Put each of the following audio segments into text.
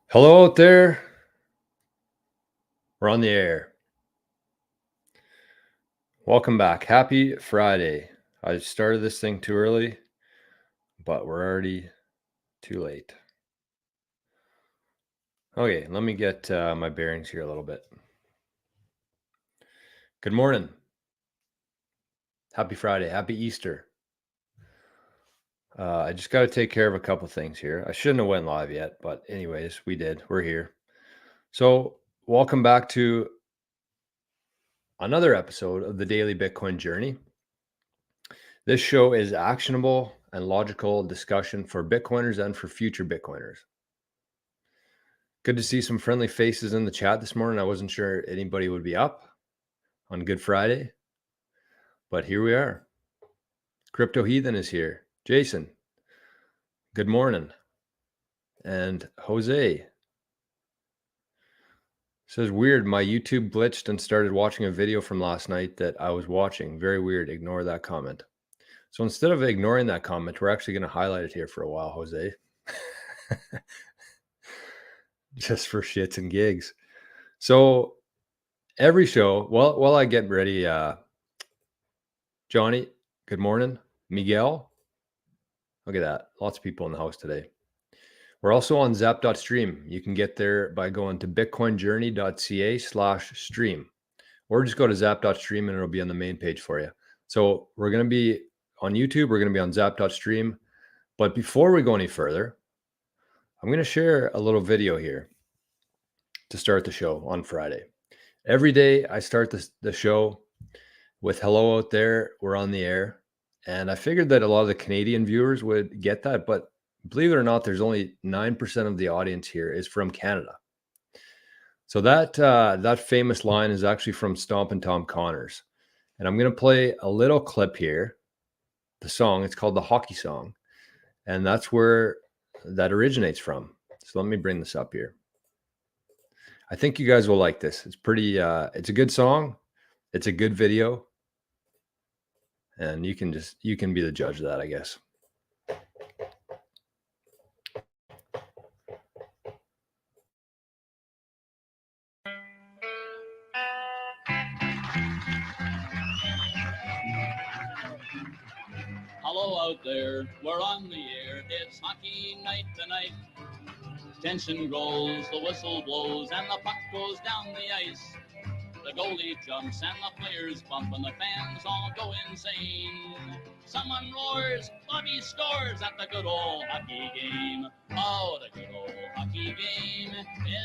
Hello out there. We're on the air. Welcome back. Happy Friday. I started this thing too early, but we're already too late. Okay, let me get my bearings here a little bit. Good morning. Happy Friday. Happy Easter. I just got to take care of a couple things here. I shouldn't have went live yet, but anyways, we did. We're here. So welcome back to another episode of the Daily Bitcoin Journey. This show is actionable and logical discussion for Bitcoiners and for future Bitcoiners. Good to see some friendly faces in the chat this morning. I wasn't sure anybody would be up on Good Friday, but here we are. Crypto Heathen is here. Jason, good morning. And Jose says, weird, my YouTube glitched and started watching a video from last night that I was watching. Very weird. Ignore that comment. So instead of ignoring that comment, we're actually going to highlight it here for a while, Jose. Just for shits and gigs. So every show, while I get ready, Johnny, good morning. Miguel, look at that. Lots of people in the house today. We're also on zap.stream. You can get there by going to bitcoinjourney.ca/stream, or just go to zap.stream and it'll be on the main page for you. So we're going to be on YouTube. We're going to be on zap.stream. But before we go any further, I'm going to share a little video here to start the show on Friday. Every day I start the show with hello out there. We're on the air. And I figured that a lot of the Canadian viewers would get that, but believe it or not, there's only 9% of the audience here is from Canada. So that famous line is actually from Stompin' Tom Connors. And I'm going to play a little clip here. The song, it's called the Hockey Song. And that's where that originates from. So let me bring this up here. I think you guys will like this. It's pretty, it's a good song. It's a good video. And you can be the judge of that, I guess. Hello out there, we're on the air, it's hockey night tonight. Tension grows, the whistle blows, and the puck goes down the ice. The goalie jumps and the players bump and the fans all go insane. Someone roars, Bobby scores at the good old hockey game. Oh, the good old hockey game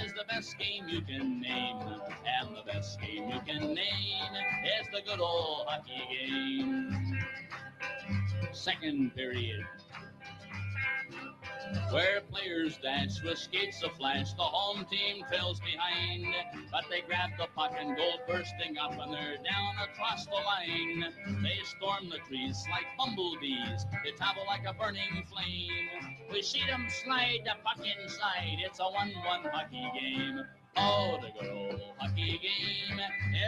is the best game you can name. And the best game you can name is the good old hockey game. Second period, where players dash with skates aflash, the home team trails behind, but they grab the puck and go bursting up, and they're down across the line. They storm the trees like bumblebees, they travel like a burning flame. We see them slide the puck inside, it's a 1-1 hockey game. Oh, the good old hockey game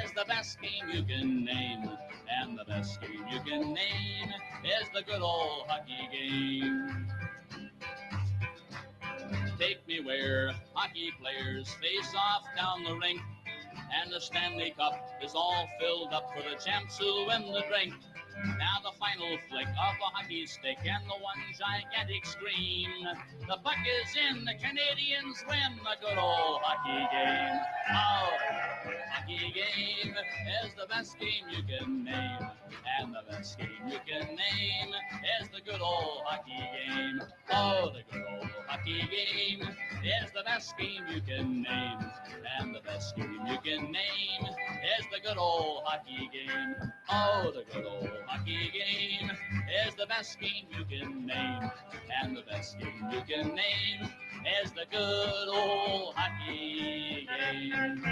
is the best game you can name, and the best game you can name is the good old hockey game. Take me where hockey players face off down the rink, and the Stanley Cup is all filled up for the champs who win the drink. Now the final flick of the hockey stick and the one gigantic scream. The puck is in, the Canadians win the good old hockey game. Oh, the hockey game is the best game you can name, and the best game you can name is the good old hockey game. Oh, the good old hockey game is the best game you can name, and the best game you can name is the good old hockey game. Oh, the good old hockey game is the best game you can name, and the best game you can name is the good old hockey game.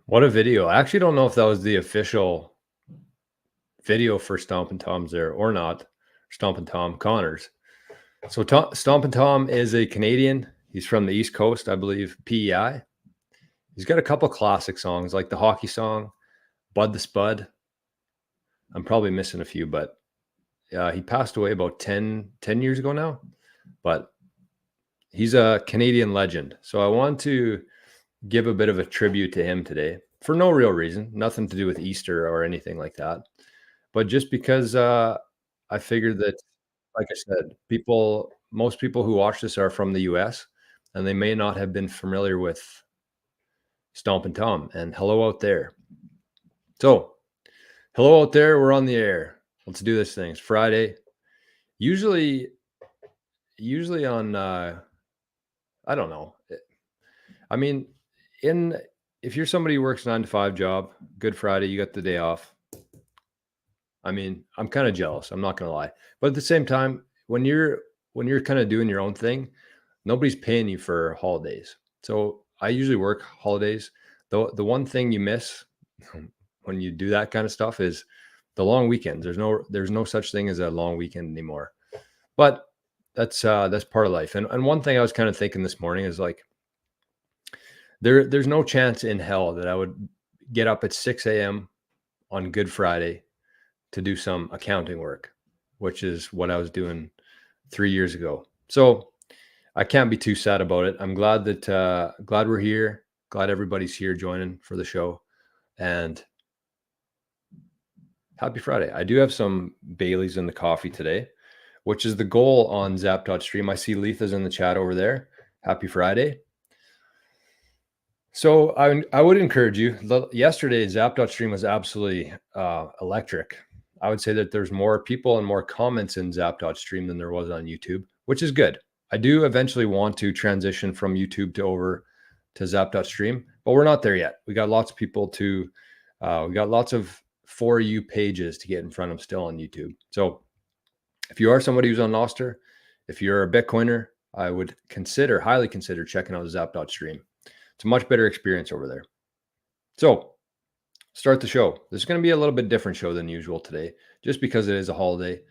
What a video. I actually don't know if that was the official video for Stompin' Tom's there or not. Stompin' Tom Connors. So Stompin' Tom is a Canadian. He's from the East Coast, I believe, PEI. He's got a couple classic songs like the hockey song, Bud the Spud. I'm probably missing a few, but he passed away about 10 years ago now. But he's a Canadian legend. So I want to give a bit of a tribute to him today for no real reason, nothing to do with Easter or anything like that. But just because I figured that, like I said, most people who watch this are from the US and they may not have been familiar with Stompin' Tom. And hello out there. So, hello out there. We're on the air. Let's do this thing. It's Friday. Usually on I don't know. I mean, if you're somebody who works 9 to 5 job, Good Friday, you got the day off. I mean, I'm kind of jealous. I'm not going to lie. But at the same time, when you're kind of doing your own thing, nobody's paying you for holidays. So I usually work holidays. The one thing you miss when you do that kind of stuff is the long weekends. There's no such thing as a long weekend anymore. But that's part of life. And one thing I was kind of thinking this morning is like, there's no chance in hell that I would get up at 6 a.m. on Good Friday to do some accounting work, which is what I was doing 3 years ago. So I can't be too sad about it. I'm glad we're here. Glad everybody's here joining for the show. And happy Friday. I do have some Baileys in the coffee today, which is the goal on Zap.stream. I see Letha's in the chat over there. Happy Friday. So I would encourage you. Yesterday, Zap.stream was absolutely electric. I would say that there's more people and more comments in Zap.stream than there was on YouTube, which is good. I do eventually want to transition from YouTube to over to Zap.stream, but we're not there yet. We got lots of people we got lots of For You pages to get in front of still on YouTube. So if you are somebody who's on Nostr, if you're a Bitcoiner, I would highly consider checking out Zap.stream. It's a much better experience over there. So start the show. This is going to be a little bit different show than usual today, just because it is a holiday.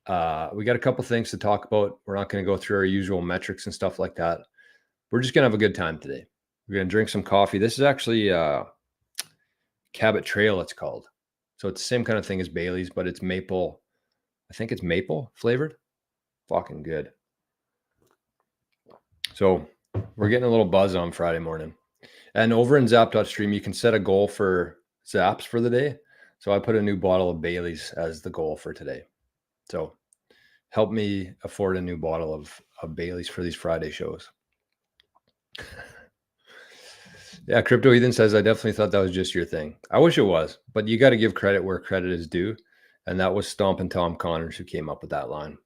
We got a couple things to talk about. We're not going to go through our usual metrics and stuff like that. We're just going to have a good time today. We're going to drink some coffee. This is actually Cabot Trail, it's called. So it's the same kind of thing as Bailey's, but it's maple. I think it's maple flavored. Fucking good. So we're getting a little buzz on Friday morning. And over in Zap.stream, you can set a goal for Zaps for the day. So I put a new bottle of Bailey's as the goal for today. So help me afford a new bottle of Bailey's for these Friday shows. Yeah, Crypto Ethan says, I definitely thought that was just your thing. I wish it was, but you got to give credit where credit is due. And that was Stompin' Tom Connors who came up with that line.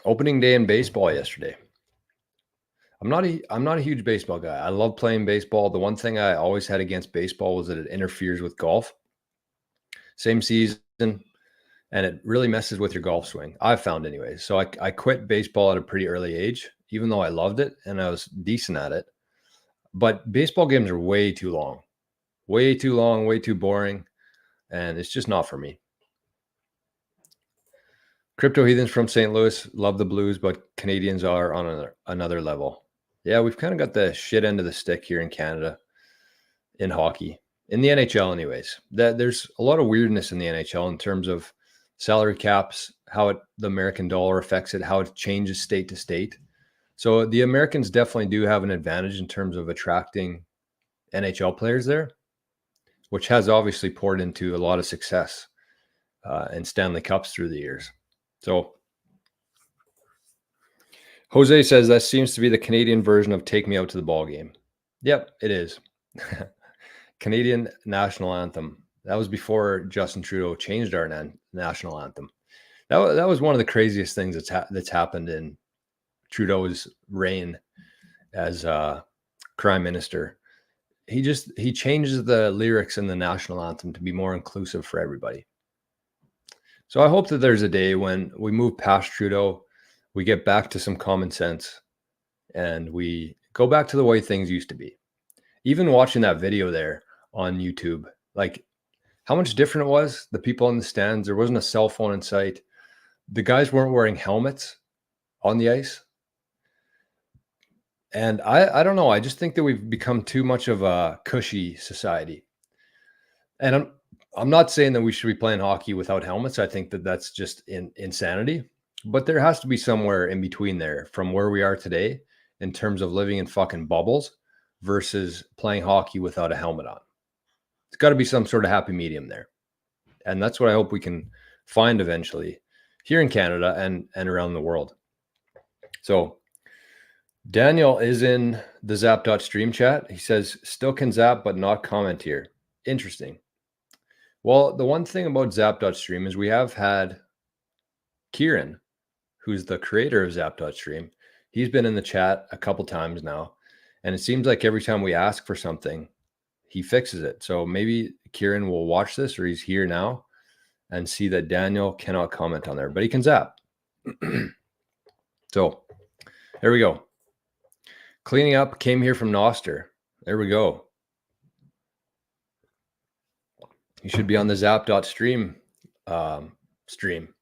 Opening day in baseball yesterday. I'm not a huge baseball guy. I love playing baseball. The one thing I always had against baseball was that it interferes with golf. Same season, and it really messes with your golf swing. I've found anyways. So I quit baseball at a pretty early age, even though I loved it and I was decent at it. But baseball games are way too long, way too boring. And it's just not for me. Crypto Heathens from St. Louis love the Blues, but Canadians are on another level. Yeah, we've kind of got the shit end of the stick here in Canada in hockey, in the NHL anyways. There's a lot of weirdness in the NHL in terms of salary caps, how the American dollar affects it, how it changes state to state. So the Americans definitely do have an advantage in terms of attracting NHL players there, which has obviously poured into a lot of success and Stanley Cups through the years. So Jose says that seems to be the Canadian version of Take Me Out to the Ball Game. Yep, it is. Canadian national anthem. That was before Justin Trudeau changed our national anthem. That was one of the craziest things that's happened in Trudeau's reign as Prime Minister. He changes the lyrics in the national anthem to be more inclusive for everybody. So I hope that there's a day when we move past Trudeau, we get back to some common sense, and we go back to the way things used to be. Even watching that video there on YouTube, like how much different it was. The people in the stands, there wasn't a cell phone in sight. The guys weren't wearing helmets on the ice. And I don't know. I just think that we've become too much of a cushy society. And I'm not saying that we should be playing hockey without helmets. I think that that's just insanity. But there has to be somewhere in between there from where we are today in terms of living in fucking bubbles versus playing hockey without a helmet on. It's got to be some sort of happy medium there. And that's what I hope we can find eventually here in Canada and around the world. So Daniel is in the zap.stream chat. He says, still can zap, but not comment here. Interesting. Well, the one thing about zap.stream is we have had Kieran, who's the creator of zap.stream. He's been in the chat a couple times now. And it seems like every time we ask for something, he fixes it. So maybe Kieran will watch this, or he's here now and see that Daniel cannot comment on there, but he can zap. So there we go. Cleaning up came here from Nostr. There we go. You should be on the zap.stream stream.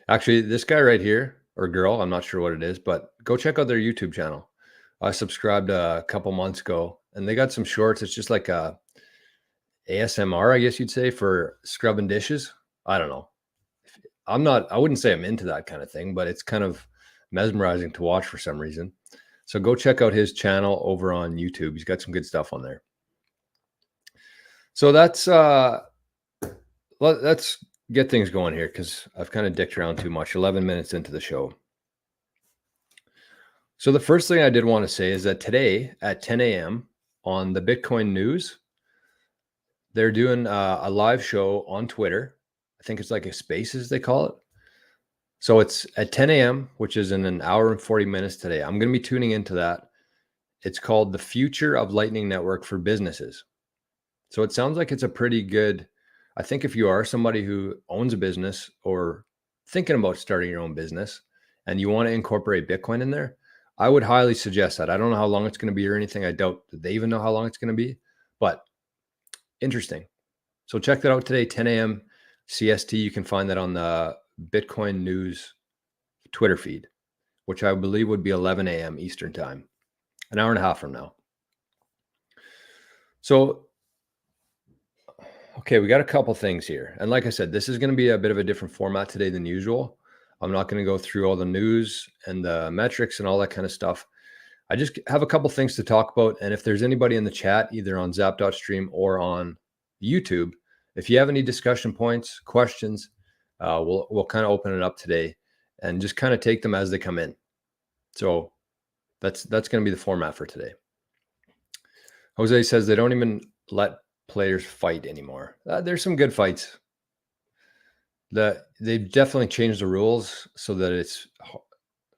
Actually, this guy right here, or girl, I'm not sure what it is, but go check out their YouTube channel. I subscribed a couple months ago, and they got some shorts. It's just like a ASMR, I guess you'd say, for scrubbing dishes. I don't know. I wouldn't say I'm into that kind of thing, but it's kind of mesmerizing to watch for some reason. So go check out his channel over on YouTube. He's got some good stuff on there. So let's get things going here, because I've kind of dicked around too much. 11 minutes into the show. So the first thing I did want to say is that today at 10 a.m. on the Bitcoin news, they're doing a live show on Twitter. I think it's like a Spaces, they call it. So it's at 10 a.m., which is in an hour and 40 minutes today. I'm going to be tuning into that. It's called The Future of Lightning Network for Businesses. So it sounds like it's a pretty good, I think if you are somebody who owns a business or thinking about starting your own business and you want to incorporate Bitcoin in there, I would highly suggest that. I don't know how long it's going to be or anything. I doubt that they even know how long it's going to be, but interesting. So check that out today, 10 a.m. CST. You can find that on the Bitcoin News Twitter feed, which I believe would be 11 a.m. Eastern time, an hour and a half from now. So, okay, we got a couple things here. And like I said, this is going to be a bit of a different format today than usual. I'm not going to go through all the news and the metrics and all that kind of stuff. I just have a couple things to talk about. And if there's anybody in the chat, either on zap.stream or on YouTube, if you have any discussion points, questions, we'll kind of open it up today and just kind of take them as they come in. So that's going to be the format for today. Jose says they don't even let players fight anymore. There's some good fights. They've definitely changed the rules so that it's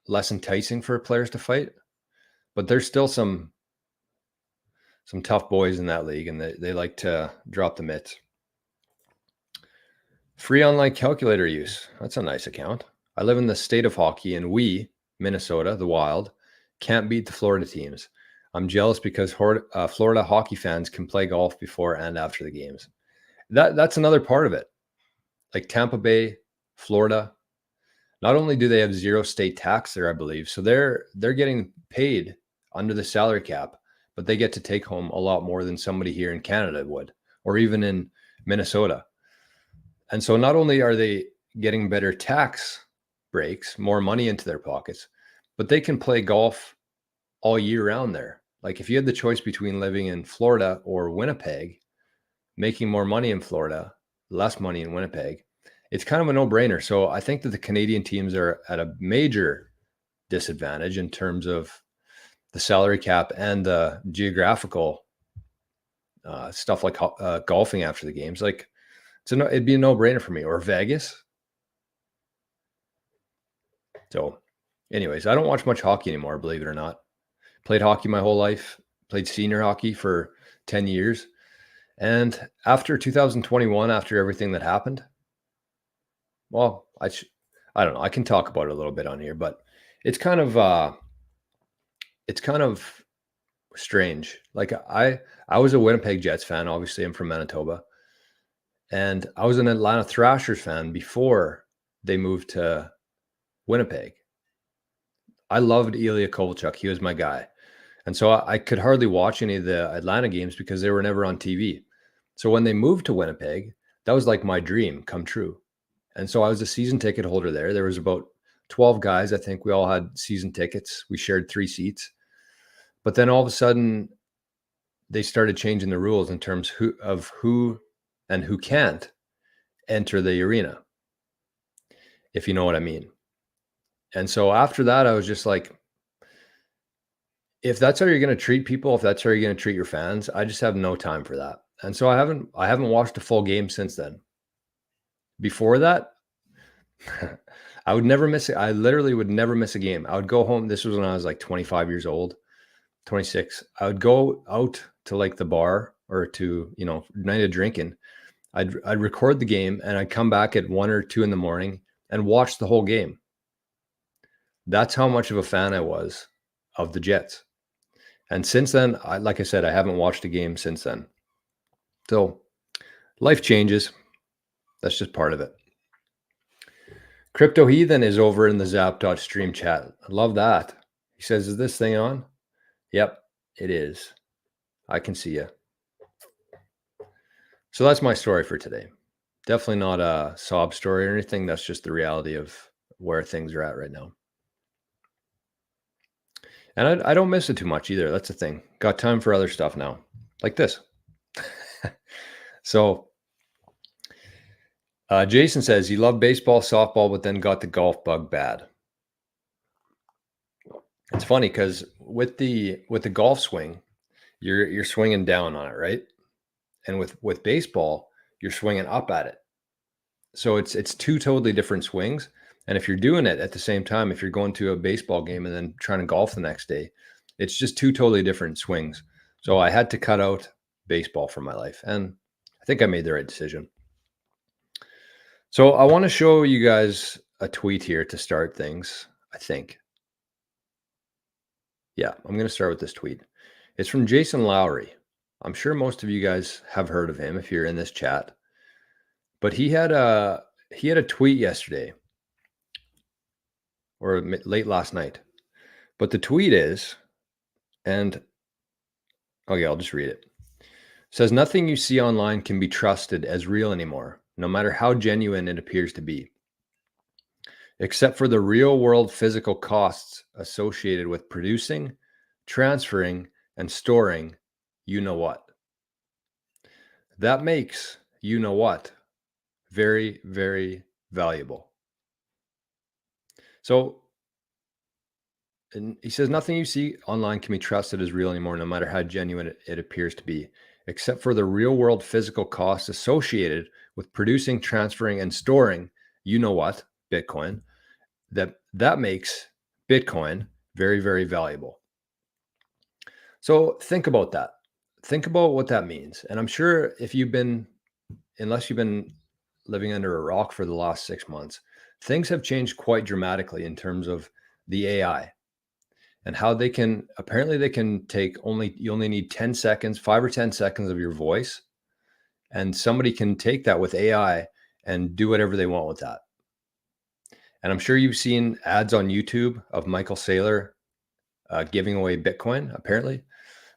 less enticing for players to fight, but there's still some tough boys in that league, and they like to drop the mitts. Free online calculator use. That's a nice account. I live in the state of hockey, and we, Minnesota, the Wild, can't beat the Florida teams. I'm jealous because Florida hockey fans can play golf before and after the games. That's another part of it. Like Tampa Bay, Florida, not only do they have zero state tax there, I believe, so they're getting paid under the salary cap, but they get to take home a lot more than somebody here in Canada would, or even in Minnesota. And so not only are they getting better tax breaks, more money into their pockets, but they can play golf all year round there. Like if you had the choice between living in Florida or Winnipeg, making more money in Florida, less money in Winnipeg, it's kind of a no-brainer. So I think that the Canadian teams are at a major disadvantage in terms of the salary cap and the geographical stuff like golfing after the games. Like it'd be a no-brainer for me, or Vegas. So anyways, I don't watch much hockey anymore, believe it or not. Played hockey my whole life, played senior hockey for 10 years. And after 2021, after everything that happened, well, I don't know. I can talk about it a little bit on here, but it's kind of strange. Like I was a Winnipeg Jets fan. Obviously, I'm from Manitoba. And I was an Atlanta Thrashers fan before they moved to Winnipeg. I loved Ilya Kovalchuk. He was my guy. And so I could hardly watch any of the Atlanta games because they were never on TV. So when they moved to Winnipeg, that was like my dream come true. And so I was a season ticket holder there. There was about 12 guys. I think we all had season tickets. We shared 3 seats. But then all of a sudden, they started changing the rules in terms of who and who can't enter the arena, if you know what I mean. And so after that, I was just like, if that's how you're going to treat people, if that's how you're going to treat your fans, I just have no time for that. And so I haven't watched a full game since then. Before that, I would never miss it. I literally would never miss a game. I would go home. This was when I was like 25 years old, 26. I would go out to like the bar or to, night of drinking. I'd record the game and I'd come back at 1 or 2 in the morning and watch the whole game. That's how much of a fan I was of the Jets. And since then, like I said, I haven't watched a game since then. So life changes. That's just part of it. Crypto Heathen is over in the Zap.stream chat. I love that. He says, is this thing on? Yep, it is. I can see you. So that's my story for today. Definitely not a sob story or anything. That's just the reality of where things are at right now. And I don't miss it too much either. That's the thing. Got time for other stuff now, like this. So Jason says he loved baseball, softball, but then got the golf bug bad. It's funny because with the golf swing, you're swinging down on it, right? And with baseball, you're swinging up at it. So it's 2 totally different swings. And if you're doing it at the same time, if you're going to a baseball game and then trying to golf the next day, it's just 2 totally different swings. So I had to cut out baseball from my life. And I think I made the right decision. So I want to show you guys a tweet here to start things, I think. Yeah, I'm going to start with this tweet. It's from Jason Lowry. I'm sure most of you guys have heard of him if you're in this chat. But he had a tweet yesterday or late last night. But the tweet is, and okay, I'll just read it. It says, nothing you see online can be trusted as real anymore, no matter how genuine it appears to be, except for the real world physical costs associated with producing, transferring, and storing you know what. That makes you know what very, very valuable. So, and he says, nothing you see online can be trusted as real anymore, no matter how genuine it appears to be, except for the real world physical costs associated with producing, transferring, and storing, you know what, Bitcoin, that makes Bitcoin very, very valuable. So think about that. Think about what that means. And I'm sure unless you've been living under a rock for the last 6 months, things have changed quite dramatically in terms of the AI and how they can take you only need 10 seconds, 5 or 10 seconds of your voice. And somebody can take that with AI and do whatever they want with that. And I'm sure you've seen ads on YouTube of Michael Saylor giving away Bitcoin, apparently.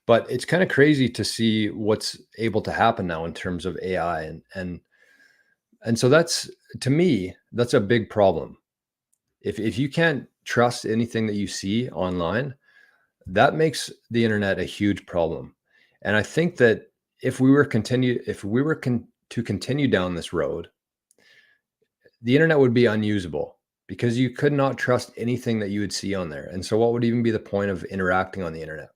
But it's kind of crazy to see what's able to happen now in terms of AI. And so to me, that's a big problem. If you can't trust anything that you see online, that makes the internet a huge problem. And I think that if we were to continue down this road, the internet would be unusable because you could not trust anything that you would see on there. And so what would even be the point of interacting on the internet?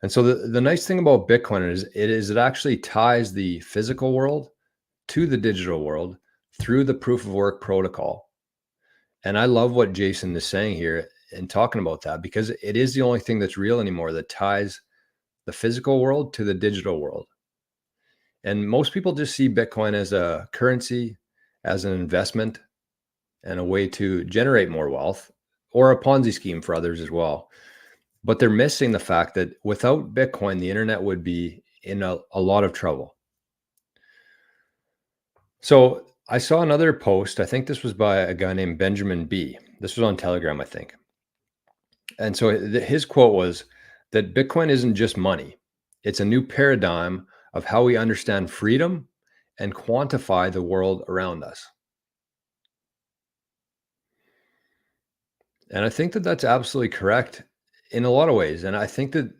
And so the nice thing about Bitcoin is it actually ties the physical world to the digital world through the proof of work protocol. And I love what Jason is saying here and talking about that, because it is the only thing that's real anymore that ties the physical world to the digital world. And most people just see Bitcoin as a currency, as an investment, and a way to generate more wealth, or a Ponzi scheme for others as well. But they're missing the fact that without Bitcoin, the internet would be in a lot of trouble. So I saw another post. I think this was by a guy named Benjamin B. This was on Telegram, I think. And so his quote was that Bitcoin isn't just money. It's a new paradigm of how we understand freedom and quantify the world around us. And I think that that's absolutely correct in a lot of ways. And I think that,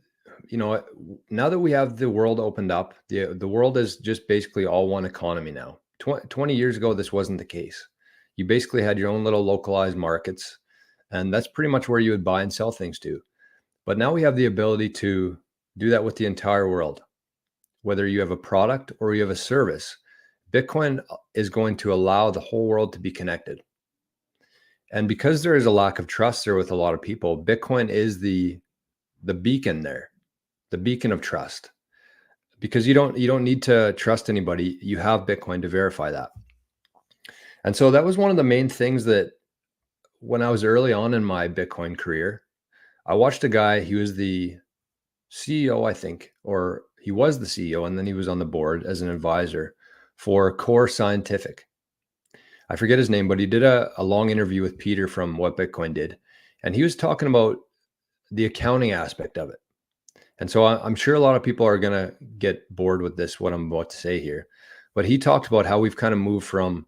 now that we have the world opened up, the world is just basically all one economy now. 20 years ago, this wasn't the case. You basically had your own little localized markets, and that's pretty much where you would buy and sell things to. But now we have the ability to do that with the entire world. Whether you have a product or you have a service, Bitcoin is going to allow the whole world to be connected. And because there is a lack of trust there with a lot of people, Bitcoin is the beacon there, the beacon of trust. Because you don't need to trust anybody. You have Bitcoin to verify that. And so that was one of the main things that when I was early on in my Bitcoin career, I watched a guy, he was the CEO, I think, or he was the CEO, and then he was on the board as an advisor for Core Scientific. I forget his name, but he did a long interview with Peter from What Bitcoin Did. And he was talking about the accounting aspect of it. And so I'm sure a lot of people are going to get bored with this, what I'm about to say here. But he talked about how we've kind of moved from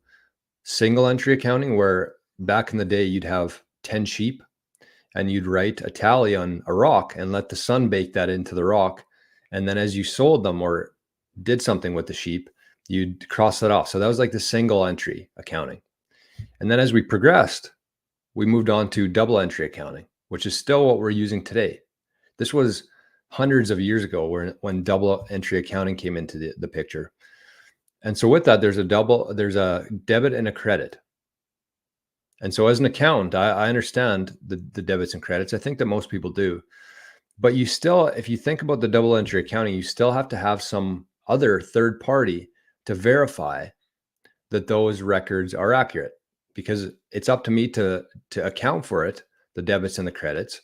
single entry accounting, where back in the day, you'd have 10 sheep and you'd write a tally on a rock and let the sun bake that into the rock. And then as you sold them or did something with the sheep, you'd cross that off. So that was like the single entry accounting. And then as we progressed, we moved on to double entry accounting, which is still what we're using today. This was hundreds of years ago when double entry accounting came into the picture. And so with that, there's a debit and a credit. And so as an accountant, I understand the debits and credits. I think that most people do. But you still, if you think about the double entry accounting, you still have to have some other third party to verify that those records are accurate, because it's up to me to account for it, the debits and the credits.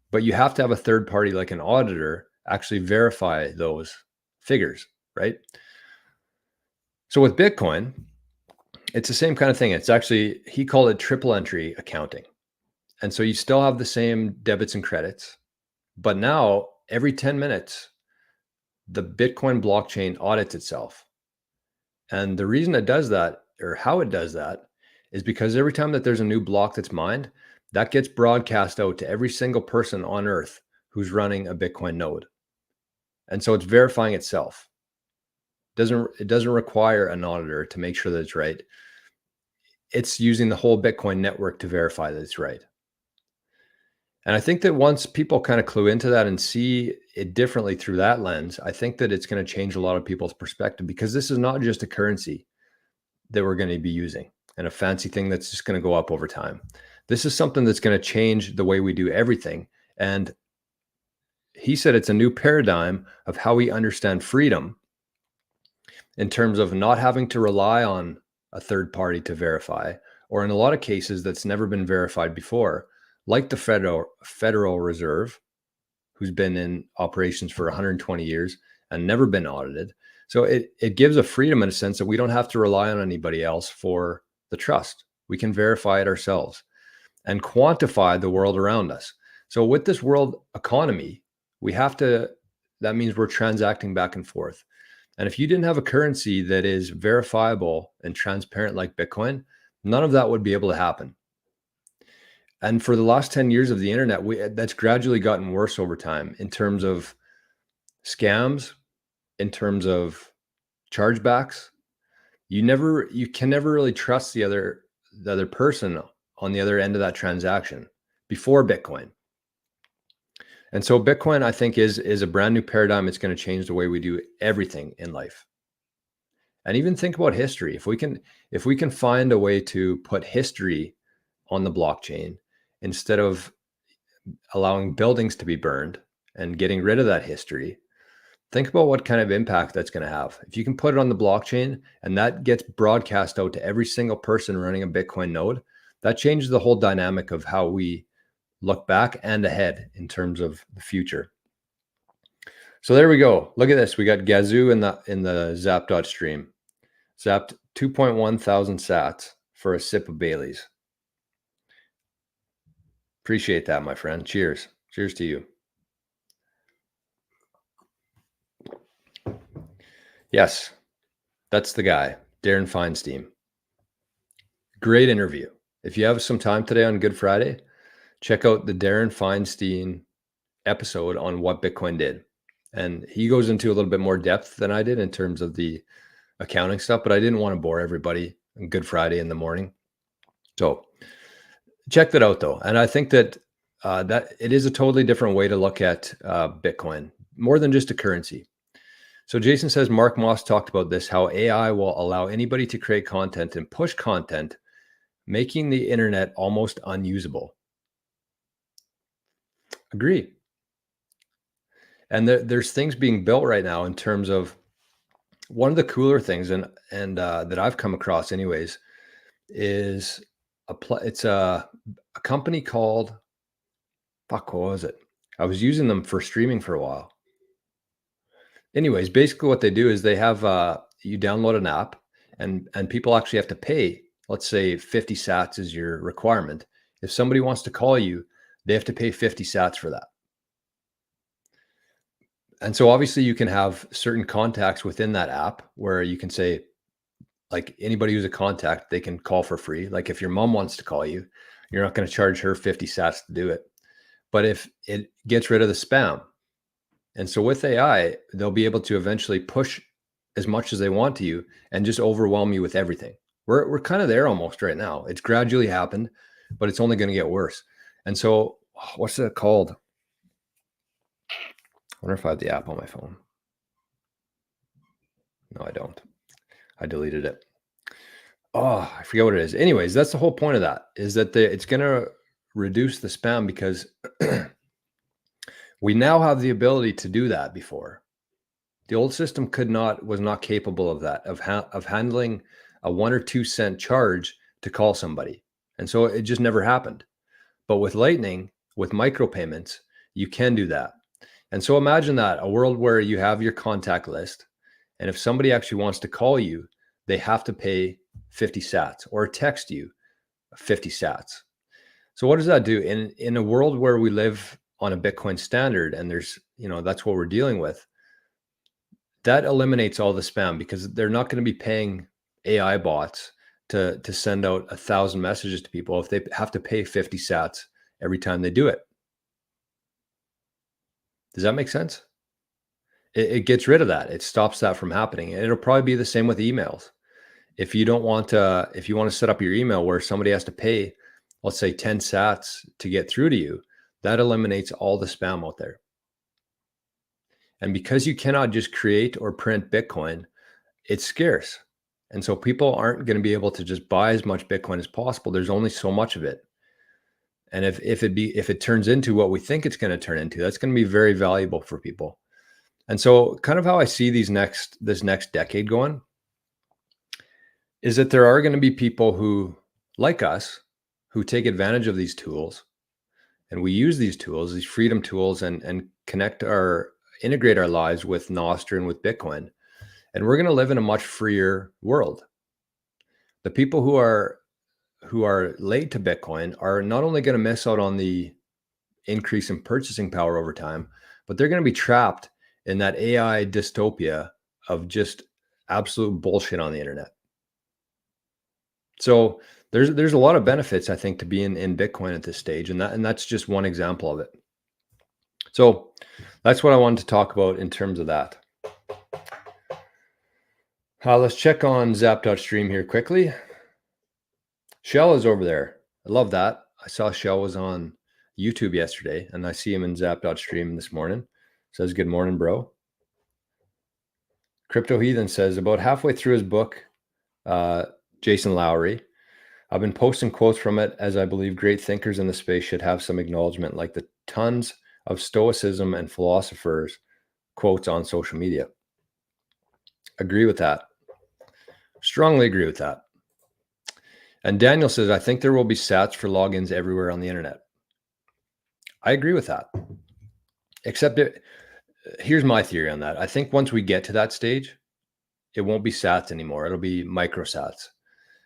But you have to have a third party like an auditor actually verify those figures, right? So with Bitcoin, it's the same kind of thing. It's actually, he called it triple entry accounting. And so you still have the same debits and credits, but now every 10 minutes, the Bitcoin blockchain audits itself. And the reason it does that, or how it does that, is because every time that there's a new block that's mined, that gets broadcast out to every single person on Earth who's running a Bitcoin node. And so it's verifying itself. It doesn't require an auditor to make sure that it's right. It's using the whole Bitcoin network to verify that it's right. And I think that once people kind of clue into that and see it differently through that lens, I think that it's going to change a lot of people's perspective, because this is not just a currency that we're going to be using and a fancy thing that's just going to go up over time. This is something that's going to change the way we do everything. And he said it's a new paradigm of how we understand freedom, in terms of not having to rely on a third party to verify, or in a lot of cases that's never been verified before, like the Federal Reserve, who's been in operations for 120 years and never been audited. So it gives a freedom in a sense that we don't have to rely on anybody else for the trust. We can verify it ourselves and quantify the world around us. So with this world economy, that means we're transacting back and forth. And if you didn't have a currency that is verifiable and transparent like Bitcoin, none of that would be able to happen. And for the last 10 years of the internet, that's gradually gotten worse over time in terms of scams, in terms of chargebacks. You can never really trust the other person on the other end of that transaction before Bitcoin. And so Bitcoin, I think, is a brand new paradigm. It's going to change the way we do everything in life. And even think about history. If we can find a way to put history on the blockchain, instead of allowing buildings to be burned and getting rid of that history, think about what kind of impact that's going to have. If you can put it on the blockchain and that gets broadcast out to every single person running a Bitcoin node, that changes the whole dynamic of how we look back and ahead in terms of the future. So there we go. Look at this. We got Gazoo in the Zap.stream. Zap 2.1 thousand sats for a sip of Bailey's. Appreciate that, my friend. Cheers. Cheers to you. Yes, that's the guy, Darren Feinstein. Great interview. If you have some time today on Good Friday, check out the Darren Feinstein episode on what Bitcoin did. And he goes into a little bit more depth than I did in terms of the accounting stuff, but I didn't want to bore everybody on Good Friday in the morning. So check that out though. And I think that that it is a totally different way to look at Bitcoin, more than just a currency. So Jason says, Mark Moss talked about this, how AI will allow anybody to create content and push content, making the internet almost unusable. Agree. And there's things being built right now in terms of one of the cooler things, and that I've come across anyways, is it's a company called, what was it? I was using them for streaming for a while. Anyways, basically what they do is they have you download an app, and people actually have to pay. Let's say 50 sats is your requirement. If somebody wants to call you, they have to pay 50 sats for that. And so obviously you can have certain contacts within that app where you can say, like, anybody who's a contact, they can call for free. Like if your mom wants to call you, you're not going to charge her 50 sats to do it. But if it gets rid of the spam, and so with AI, they'll be able to eventually push as much as they want to you and just overwhelm you with everything. We're kind of there almost right now. It's gradually happened, but it's only going to get worse. And so what's that called? I wonder if I have the app on my phone. No, I don't. I deleted it. Oh, I forget what it is. Anyways, that's the whole point of that, is that it's going to reduce the spam, because we now have the ability to do that. Before, the old system was not capable of that, of handling a 1 or 2 cent charge to call somebody. And so it just never happened. But with Lightning, with micropayments, you can do that. And so imagine that, a world where you have your contact list, and if somebody actually wants to call you, they have to pay 50 sats, or text you 50 sats. So what does that do in a world where we live on a Bitcoin standard, and there's, that's what we're dealing with? That eliminates all the spam, because they're not going to be paying AI bots to send out 1,000 messages to people if they have to pay 50 sats every time they do it. Does that make sense? It gets rid of that. It stops that from happening. And it'll probably be the same with emails. If you want to set up your email where somebody has to pay, let's say 10 sats to get through to you, that eliminates all the spam out there. And because you cannot just create or print Bitcoin, it's scarce. And so people aren't going to be able to just buy as much Bitcoin as possible. There's only so much of it. And if it turns into what we think it's going to turn into, that's going to be very valuable for people. And so kind of how I see this next decade going is that there are going to be people who, like us, who take advantage of these tools, and we use these tools, these freedom tools, and integrate our lives with Nostr and with Bitcoin. And we're going to live in a much freer world. The people who are late to Bitcoin are not only going to miss out on the increase in purchasing power over time, but they're going to be trapped in that AI dystopia of just absolute bullshit on the internet. So there's a lot of benefits, I think, to being in Bitcoin at this stage, and that's just one example of it. So that's what I wanted to talk about in terms of that. Let's check on Zap.stream here quickly. Shell is over there. I love that. I saw Shell was on YouTube yesterday, and I see him in Zap.stream this morning. Says, good morning, bro. Crypto Heathen says, about halfway through his book, Jason Lowry, I've been posting quotes from it, as I believe great thinkers in the space should have some acknowledgement, like the tons of stoicism and philosophers quotes on social media. Agree with that. Strongly agree with that. And Daniel says, I think there will be sats for logins everywhere on the internet. I agree with that. Except here's my theory on that. I think once we get to that stage, it won't be sats anymore. It'll be microsats,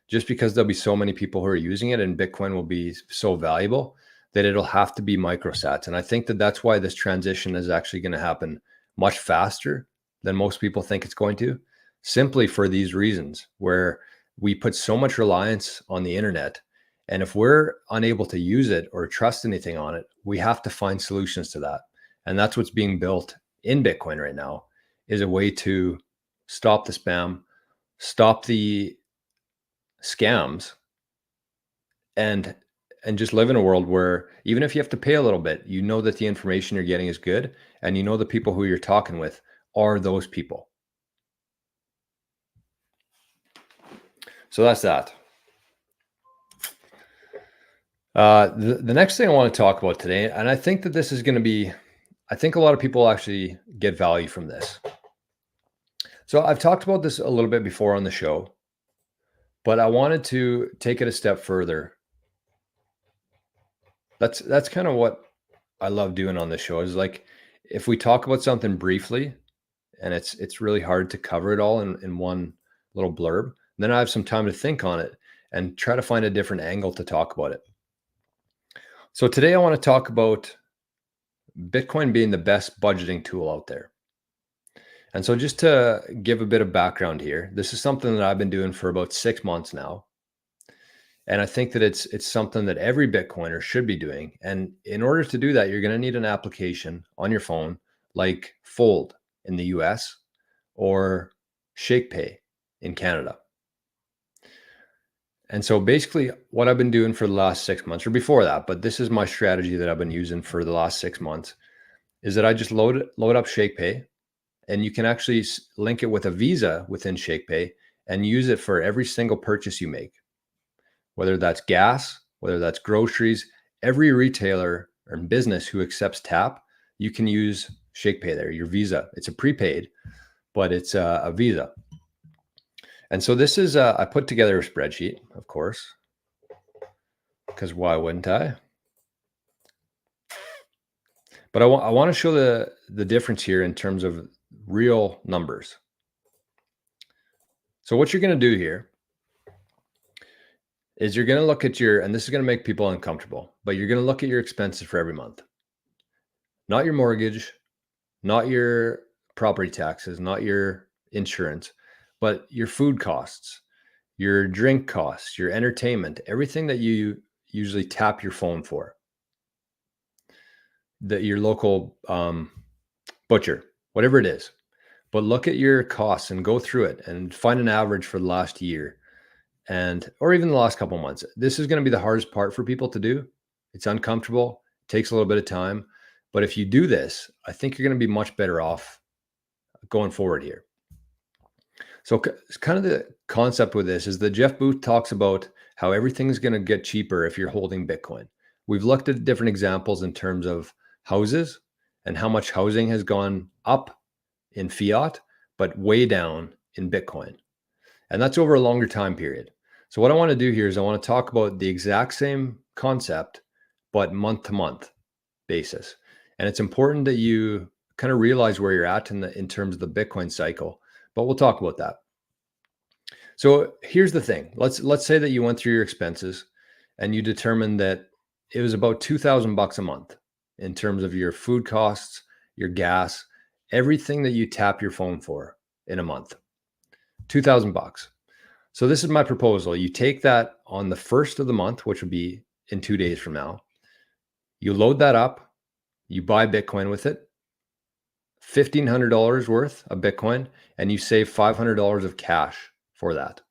just because there'll be so many people who are using it, and Bitcoin will be so valuable that it'll have to be microsats. And I think that that's why this transition is actually going to happen much faster than most people think it's going to, simply for these reasons, where we put so much reliance on the internet. And if we're unable to use it or trust anything on it, we have to find solutions to that. And that's what's being built in Bitcoin right now, is a way to stop the spam, stop the scams, and just live in a world where even if you have to pay a little bit, you know that the information you're getting is good, and you know the people who you're talking with are those people. So that's that. The next thing I want to talk about today, and I think that this is going to be, I think a lot of people actually get value from this. So I've talked about this a little bit before on the show, but I wanted to take it a step further. That's kind of what I love doing on this show, is like, if we talk about something briefly and it's really hard to cover it all in one little blurb, then I have some time to think on it and try to find a different angle to talk about it. So today I want to talk about Bitcoin being the best budgeting tool out there. And so just to give a bit of background here, this is something that I've been doing for about 6 months now. And I think that it's something that every Bitcoiner should be doing. And in order to do that, you're going to need an application on your phone like Fold in the US or ShakePay in Canada. And so basically what I've been doing for the last 6 months, or before that, but this is my strategy that I've been using for the last 6 months, is that I just load up ShakePay, and you can actually link it with a Visa within ShakePay and use it for every single purchase you make. Whether that's gas, whether that's groceries, every retailer or business who accepts tap, you can use ShakePay there, your Visa. It's a prepaid, but it's a Visa. And so this is, I put together a spreadsheet, of course, because why wouldn't I? But I want to show the difference here in terms of real numbers. So what you're going to do here is you're going to look at your, and this is going to make people uncomfortable, but you're going to look at your expenses for every month. Not your mortgage, not your property taxes, not your insurance, but your food costs, your drink costs, your entertainment, everything that you usually tap your phone for. Your local butcher, whatever it is. But look at your costs and go through it and find an average for the last year, or even the last couple of months. This is going to be the hardest part for people to do. It's uncomfortable, takes a little bit of time. But if you do this, I think you're going to be much better off going forward here. So kind of the concept with this is that Jeff Booth talks about how everything is going to get cheaper if you're holding Bitcoin. We've looked at different examples in terms of houses and how much housing has gone up in fiat, but way down in Bitcoin. And that's over a longer time period. So what I want to do here is I want to talk about the exact same concept, but month to month basis. And it's important that you kind of realize where you're at in terms of the Bitcoin cycle, but we'll talk about that. So here's the thing. Let's say that you went through your expenses and you determined that it was about $2,000 a month in terms of your food costs, your gas, everything that you tap your phone for in a month. $2,000. So this is my proposal. You take that on the first of the month, which would be in 2 days from now. You load that up, you buy Bitcoin with it, $1,500 worth of Bitcoin, and you save $500 of cash for that.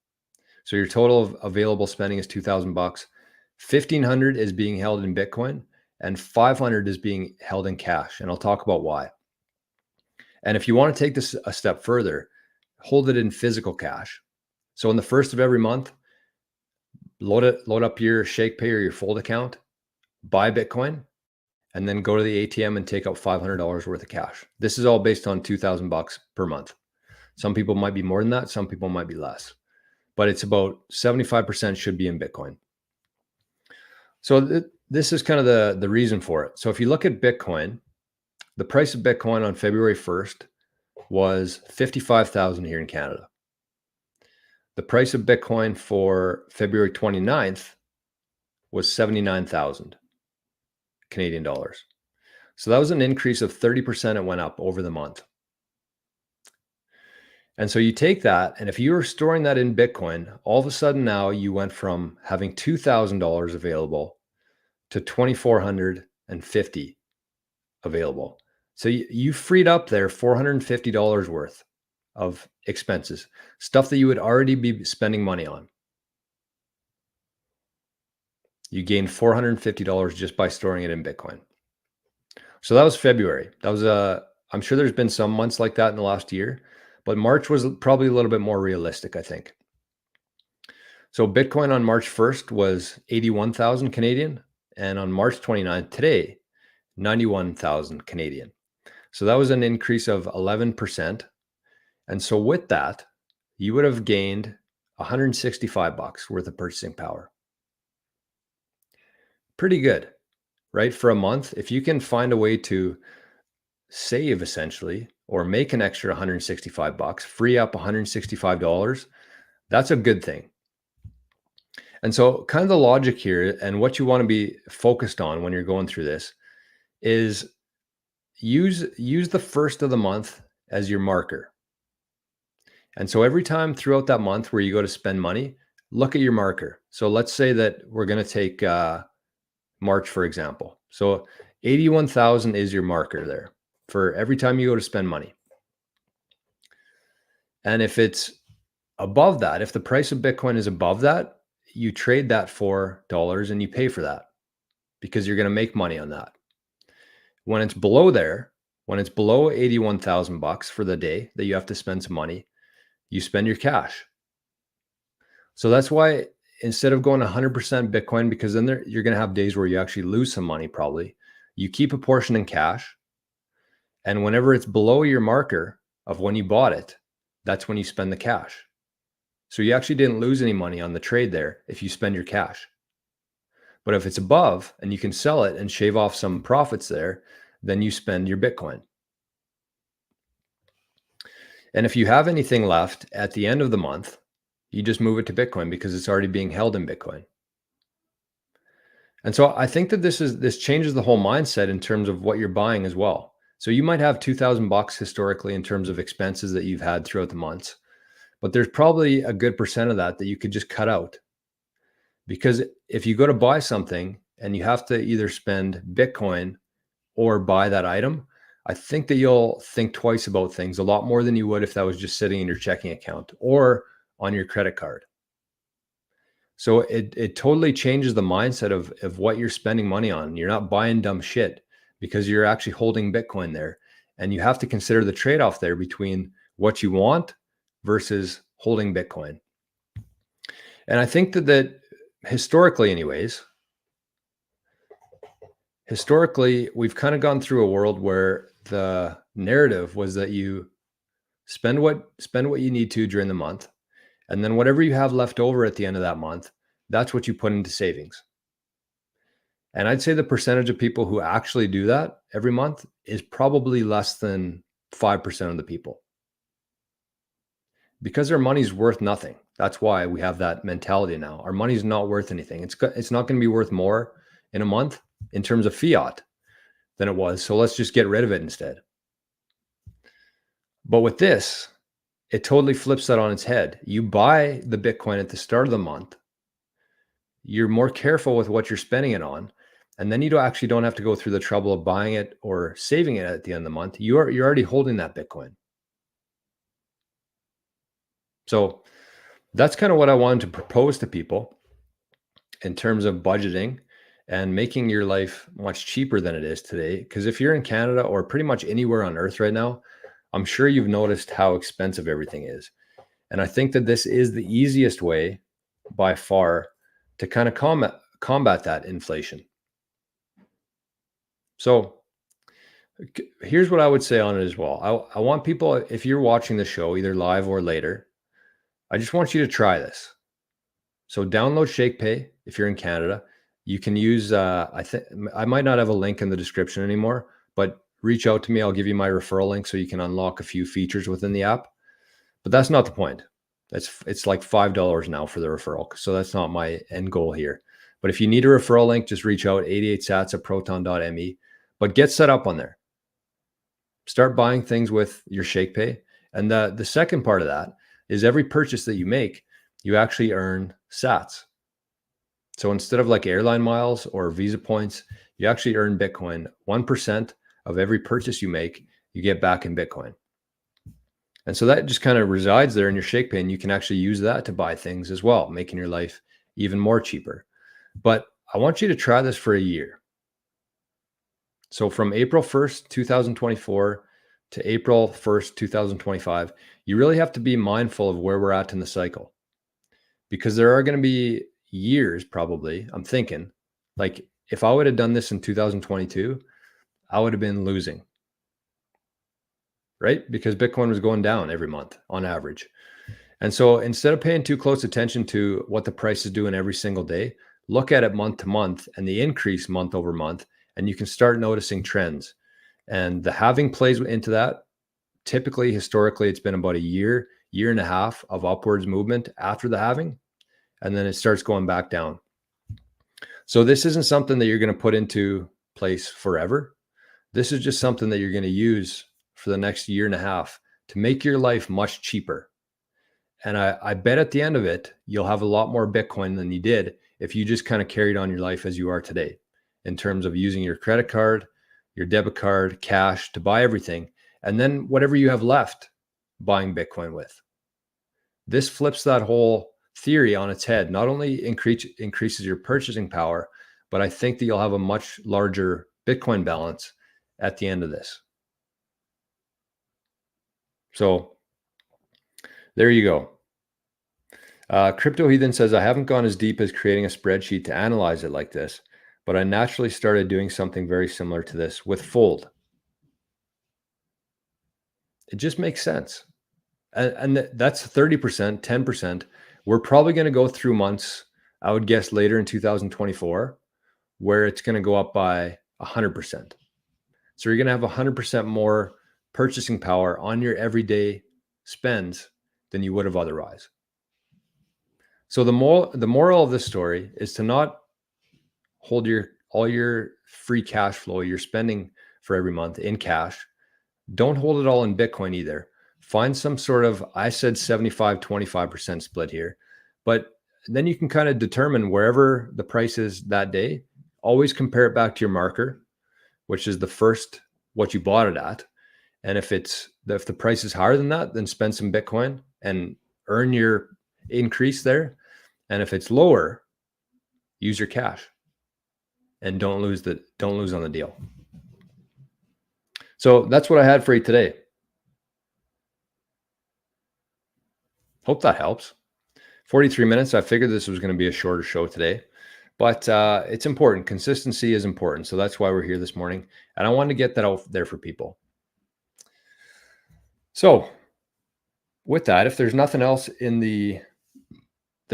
So your total of available spending is $2,000. $1,500 is being held in Bitcoin, and $500 is being held in cash. And I'll talk about why. And if you want to take this a step further, hold it in physical cash. So on the first of every month, load up your ShakePay or your Fold account, buy Bitcoin, and then go to the ATM and take out $500 worth of cash. This is all based on $2,000 per month. Some people might be more than that. Some people might be less, but it's about 75% should be in Bitcoin. So this is kind of the reason for it. So if you look at Bitcoin, the price of Bitcoin on February 1st was $55,000 here in Canada. the price of Bitcoin for February 29th was 79,000 Canadian dollars. So that was an increase of 30%. It went up over the month. And so you take that, and if you were storing that in Bitcoin, all of a sudden now you went from having $2,000 available to 2,450 available. So you freed up there $450 worth of expenses, stuff that you would already be spending money on. You gained $450 just by storing it in Bitcoin. So that was February. That was I'm sure there's been some months like that in the last year, but March was probably a little bit more realistic, I think. So Bitcoin on March 1st was 81,000 Canadian, and on March 29th, today, 91,000 Canadian. So that was an increase of 11%. And so with that, you would have gained $165 worth of purchasing power. Pretty good, right? For a month, if you can find a way to save essentially, or make an extra $165, free up $165, that's a good thing. And so kind of the logic here and what you want to be focused on when you're going through this is use the first of the month as your marker. And so every time throughout that month where you go to spend money, look at your marker. So let's say that we're going to take March, for example. So 81,000 is your marker there for every time you go to spend money. And if it's above that, if the price of Bitcoin is above that, you trade that for dollars and you pay for that because you're going to make money on that. When it's below there, when it's below 81,000 bucks for the day that you have to spend some money, you spend your cash. So that's why instead of going 100% Bitcoin, because then you're going to have days where you actually lose some money probably, you keep a portion in cash. And whenever it's below your marker of when you bought it, that's when you spend the cash. So you actually didn't lose any money on the trade there if you spend your cash. But if it's above and you can sell it and shave off some profits there, then you spend your Bitcoin. And if you have anything left at the end of the month, you just move it to Bitcoin because it's already being held in Bitcoin. And so I think that this changes the whole mindset in terms of what you're buying as well. So you might have 2,000 bucks historically in terms of expenses that you've had throughout the months, but there's probably a good percent of that you could just cut out. Because if you go to buy something and you have to either spend Bitcoin or buy that item, I think that you'll think twice about things a lot more than you would if that was just sitting in your checking account or on your credit card. So it totally changes the mindset of what you're spending money on. You're not buying dumb shit because you're actually holding Bitcoin there. And you have to consider the trade-off there between what you want versus holding Bitcoin. And I think that historically anyways, we've kind of gone through a world where the narrative was that you spend what you need to during the month. And then whatever you have left over at the end of that month, that's what you put into savings. And I'd say the percentage of people who actually do that every month is probably less than 5% of the people. Because our money's worth nothing. That's why we have that mentality now. Our money's not worth anything. It's not going to be worth more in a month in terms of fiat than it was. So let's just get rid of it instead. But with this, it totally flips that on its head. You buy the Bitcoin at the start of the month. You're more careful with what you're spending it on. And then you don't have to go through the trouble of buying it or saving it at the end of the month. You're already holding that Bitcoin. So that's kind of what I wanted to propose to people in terms of budgeting and making your life much cheaper than it is today. Because if you're in Canada or pretty much anywhere on earth right now, I'm sure you've noticed how expensive everything is. And I think that this is the easiest way by far to kind of combat that inflation. So here's what I would say on it as well. I want people, if you're watching the show, either live or later, I just want you to try this. So download ShakePay if you're in Canada. You can use, I might not have a link in the description anymore, but reach out to me. I'll give you my referral link so you can unlock a few features within the app. But that's not the point. It's like $5 now for the referral. So that's not my end goal here. But if you need a referral link, just reach out 88sats@proton.me. But get set up on there. Start buying things with your ShakePay. And the second part of that is every purchase that you make, you actually earn sats. So instead of like airline miles or Visa points, you actually earn Bitcoin. 1% of every purchase you make, you get back in Bitcoin. And so that just kind of resides there in your ShakePay, and you can actually use that to buy things as well, making your life even more cheaper. But I want you to try this for a year. So from April 1st, 2024 to April 1st, 2025, you really have to be mindful of where we're at in the cycle, because there are going to be years, probably, I'm thinking, like if I would have done this in 2022, I would have been losing, right? Because Bitcoin was going down every month on average. And so instead of paying too close attention to what the price is doing every single day, look at it month to month and the increase month over month, and you can start noticing trends. And the halving plays into that. Typically, historically, it's been about a year and a half of upwards movement after the halving, and then it starts going back down. So this isn't something that you're going to put into place forever. This is just something that you're going to use for the next year and a half to make your life much cheaper. And I bet at the end of it, you'll have a lot more Bitcoin than you did if you just kind of carried on your life as you are today, in terms of using your credit card, your debit card, cash to buy everything, and then whatever you have left, buying Bitcoin with. This flips that whole theory on its head. Not only increases your purchasing power, but I think that you'll have a much larger Bitcoin balance at the end of this. So there you go. Crypto Heathen says, I haven't gone as deep as creating a spreadsheet to analyze it like this, but I naturally started doing something very similar to this with Fold. It just makes sense. And that's 30%, 10%. We're probably going to go through months, I would guess later in 2024, where it's going to go up by 100%. So you're going to have 100% more purchasing power on your everyday spends than you would have otherwise. So the moral of this story is to not hold all your free cash flow you're spending for every month in cash. Don't hold it all in Bitcoin either. Find some sort of, I said 75-25% split here, but then you can kind of determine wherever the price is that day. Always compare it back to your marker, which is the first, what you bought it at. And if the price is higher than that, then spend some Bitcoin and earn your increase there. And if it's lower, use your cash and don't lose on the deal. So that's what I had for you today. Hope that helps. 43 minutes. I figured this was going to be a shorter show today, but it's important. Consistency is important. So that's why we're here this morning. And I wanted to get that out there for people. So with that, if there's nothing else in the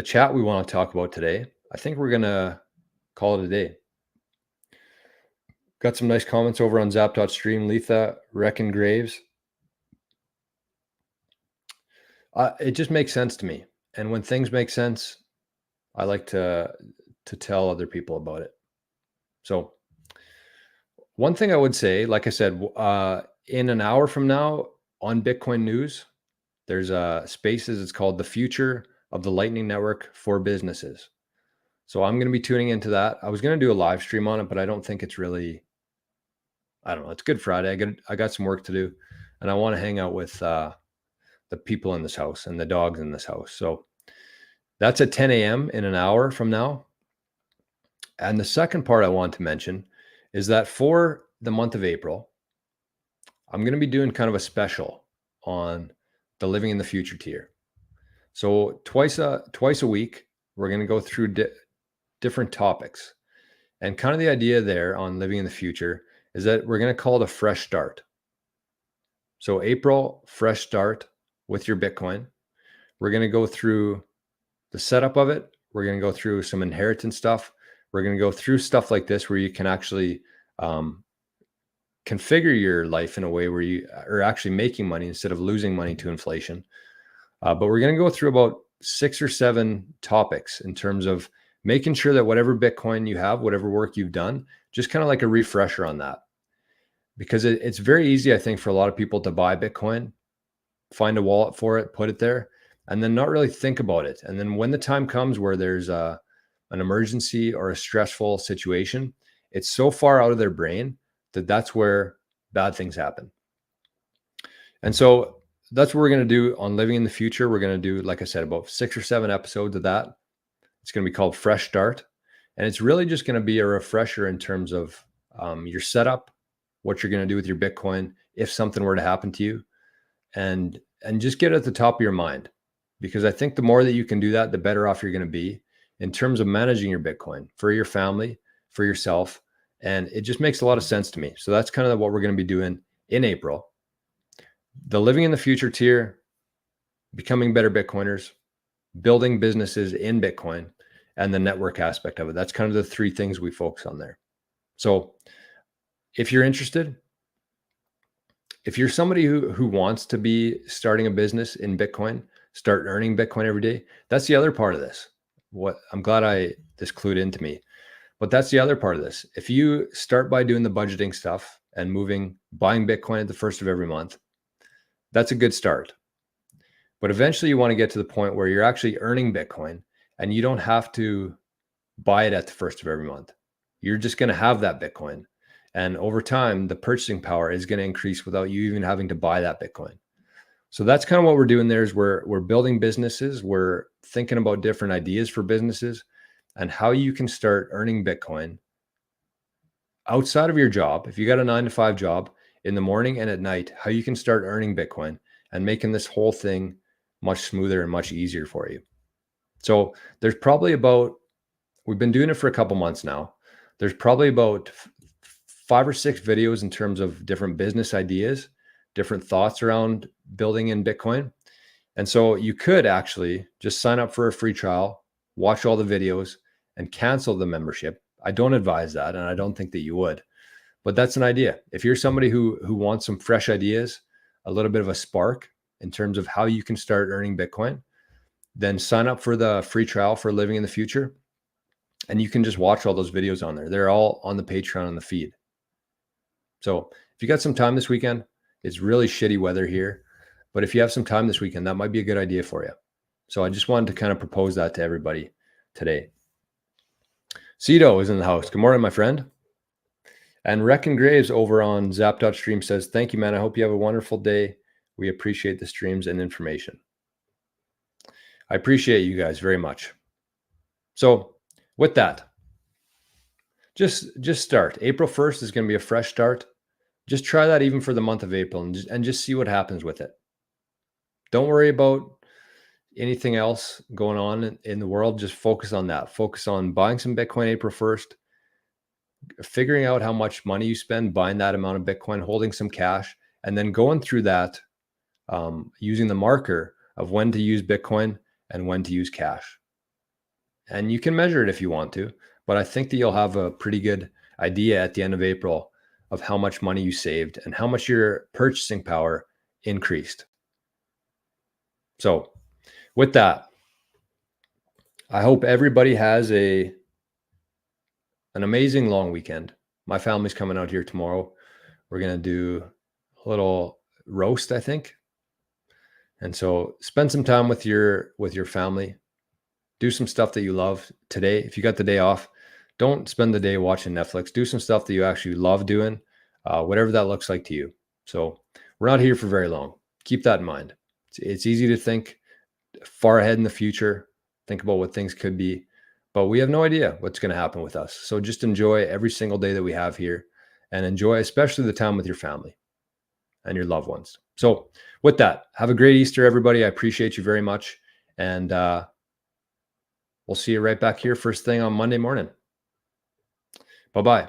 chat we want to talk about today, I think we're going to call it a day. Got some nice comments over on zap.stream. Letha, Reckon Graves. It just makes sense to me. And when things make sense, I like to tell other people about it. So one thing I would say, like I said, in an hour from now on Bitcoin News, there's a Spaces. It's called The Future of the Lightning Network for Businesses. So I'm going to be tuning into that. I was going to do a live stream on it, but I don't think it's really, I don't know. It's Good Friday. I got some work to do, and I want to hang out with the people in this house and the dogs in this house. So that's at 10 a.m. in an hour from now. And the second part I want to mention is that for the month of April, I'm going to be doing kind of a special on the Living in the Future tier. So twice a week, we're going to go through different topics. And kind of the idea there on Living in the Future is that we're going to call it a fresh start. So April, fresh start with your Bitcoin. We're going to go through the setup of it. We're going to go through some inheritance stuff. We're going to go through stuff like this where you can actually configure your life in a way where you are actually making money instead of losing money to inflation. But we're going to go through about 6 or 7 topics in terms of making sure that whatever Bitcoin you have, whatever work you've done, just kind of like a refresher on that. Because it's very easy, I think, for a lot of people to buy Bitcoin, find a wallet for it, put it there, and then not really think about it. And then when the time comes where there's an emergency or a stressful situation, it's so far out of their brain that that's where bad things happen. And so that's what we're going to do on Living in the Future. We're going to do, like I said, about 6 or 7 episodes of that. It's going to be called Fresh Start. And it's really just going to be a refresher in terms of your setup, what you're going to do with your Bitcoin if something were to happen to you, and just get it at the top of your mind. Because I think the more that you can do that, the better off you're going to be in terms of managing your Bitcoin for your family, for yourself. And it just makes a lot of sense to me. So that's kind of what we're going to be doing in April. The Living in the Future tier, becoming better Bitcoiners, building businesses in Bitcoin, and the network aspect of it. That's kind of the 3 things we focus on there. So if you're interested, if you're somebody who wants to be starting a business in Bitcoin, start earning Bitcoin every day, that's the other part of this. What I'm glad this clued into me, but that's the other part of this. If you start by doing the budgeting stuff and buying Bitcoin at the first of every month, that's a good start. But eventually you want to get to the point where you're actually earning Bitcoin and you don't have to buy it at the first of every month. You're just going to have that Bitcoin. And over time, the purchasing power is going to increase without you even having to buy that Bitcoin. So that's kind of what we're doing there is we're building businesses. We're thinking about different ideas for businesses and how you can start earning Bitcoin outside of your job. If you got a 9-to-5 job, in the morning and at night, how you can start earning Bitcoin and making this whole thing much smoother and much easier for you. So there's probably we've been doing it for a couple months now. There's probably about 5 or 6 videos in terms of different business ideas, different thoughts around building in Bitcoin. And so you could actually just sign up for a free trial, watch all the videos, and cancel the membership. I don't advise that, and I don't think that you would. But that's an idea. If you're somebody who wants some fresh ideas, a little bit of a spark in terms of how you can start earning Bitcoin, then sign up for the free trial for Living in the Future. And you can just watch all those videos on there. They're all on the Patreon and the feed. So if you got some time this weekend, it's really shitty weather here. But if you have some time this weekend, that might be a good idea for you. So I just wanted to kind of propose that to everybody today. Cito is in the house. Good morning, my friend. And Reckon Graves over on Zap.stream says, thank you, man. I hope you have a wonderful day. We appreciate the streams and information. I appreciate you guys very much. So with that, just start. April 1st is going to be a fresh start. Just try that even for the month of April and just see what happens with it. Don't worry about anything else going on in the world. Just focus on that. Focus on buying some Bitcoin April 1st. Figuring out how much money you spend buying that amount of Bitcoin, holding some cash, and then going through that using the marker of when to use Bitcoin and when to use cash. And you can measure it if you want to, but I think that you'll have a pretty good idea at the end of April of how much money you saved and how much your purchasing power increased. So with that, I hope everybody has an amazing long weekend. My family's coming out here tomorrow. We're going to do a little roast, I think. And so spend some time with your family. Do some stuff that you love today. If you got the day off, don't spend the day watching Netflix. Do some stuff that you actually love doing, whatever that looks like to you. So we're not here for very long. Keep that in mind. It's easy to think far ahead in the future, think about what things could be, but we have no idea what's going to happen with us. So just enjoy every single day that we have here and enjoy especially the time with your family and your loved ones. So with that, have a great Easter, everybody. I appreciate you very much. And we'll see you right back here first thing on Monday morning. Bye-bye.